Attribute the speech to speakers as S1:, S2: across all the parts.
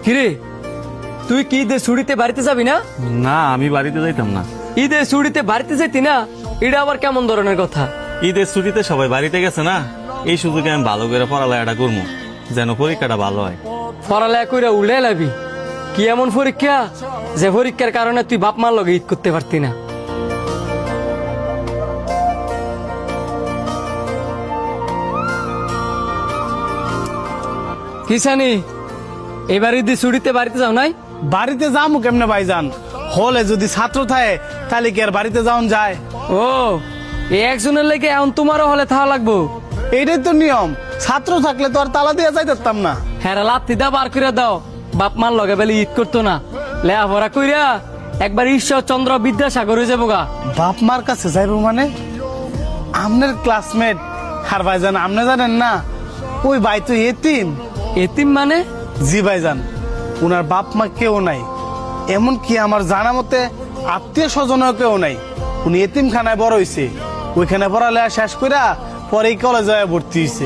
S1: কিরে তুই কি ঈদের ছুটিতে বাড়িতে যাবি না?
S2: না, আমি বাড়িতে যাইতাম না।
S1: ঈদের ছুটিতে বাড়িতে যেতি না, এটা আবার কেমন ধরনের কথা?
S2: ঈদের ছুটিতে সবাই বাড়িতে গেছে না, এই সুযোগে আমি ভালো করে পড়ালেখাটা করবো, যেন পরীক্ষাটা ভালো হয়।
S1: পড়ালেখা কইরা উল্লে লাবি? কি এমন পরীক্ষা যে পরীক্ষার কারণে তুই বাপ মার লগে ঈদ করতে পারতি না? কিসানি এবার ঈদের ছুটিতে বাড়িতে যাও নাই?
S3: বাড়িতে যামু কেমনে ভাইজান? হলে যদি ছাত্র থাকে তাহলে কি আর বাড়িতে যাওন যায়?
S1: ও এই একজনের লেগে এখন তোমারও হলে থাকা লাগবো?
S3: এইটাই তো নিয়ম, ছাত্র থাকলে তো আর তালা দিয়ে যাইতাম না।
S1: হ্যাঁ লাত্তি দা বার করে দাও, বাপ মার লগে বেলে ঈদ করতো না, লেখাপড়া কইরা একবার ঈশ্বরচন্দ্র বিদ্যাসাগর হয়ে যাবো গা।
S3: বাপ মার কাছে যাইবো মানে? আমনের ক্লাসমেট আর ভাইজান আমনে জানেন না ওই ভাই তো এতিম।
S1: এতিম মানে?
S3: জি ভাইজান, উনার বাপ মা কেউ নাই, এমন কি আমার জানা মতে আত্মীয় স্বজনও কেউ নাই। উনি এতিমখানায় বড় হইছে, ওইখানে পড়ালেখা শেষ কইরা পরেই কলেজে ভর্তি হইছে।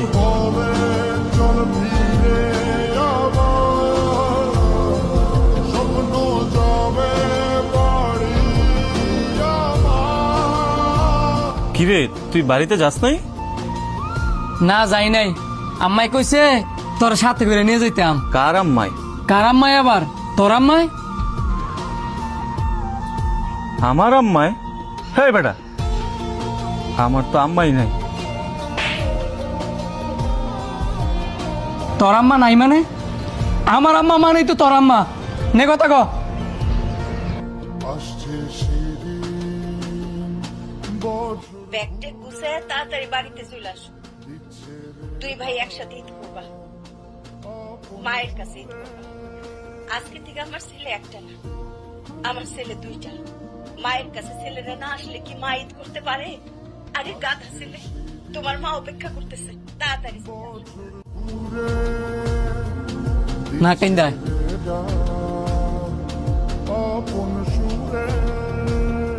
S2: কিরে, তুই বাড়িতে যাস নাই?
S1: না যাই নাই, আম্মাই কইছে তোর সাথে করে নিয়ে যাইতাম।
S2: কার আম্মাই?
S1: কার আম্মাই আবার? তোর আম্মাই?
S2: আমার আম্মাই? হ্যাঁ বেটা, আমার তো আম্মাই নাই।
S1: তোর আম্মা নাই মানে? আমার আম্মা মানেই তো তোর আম্মা। নে কথা ক।
S4: ব্যাগটা গুছায় তাড়াতাড়ি বাড়িতে চলে আসো। দুই ভাই একসাথে ঈদ করবা, মায়ের কাছে ঈদ করবা। আজকে থেকে আমার ছেলে একটা না, আমার ছেলে দুইটা। মায়ের কাছে ছেলেরা না আসলে কি মা ঈদ করতে পারে? আরে গাধা ছেলে, তোমার মা অপেক্ষা করতেছে, তাড়াতাড়ি চলে আসো।
S1: না কেন দেয়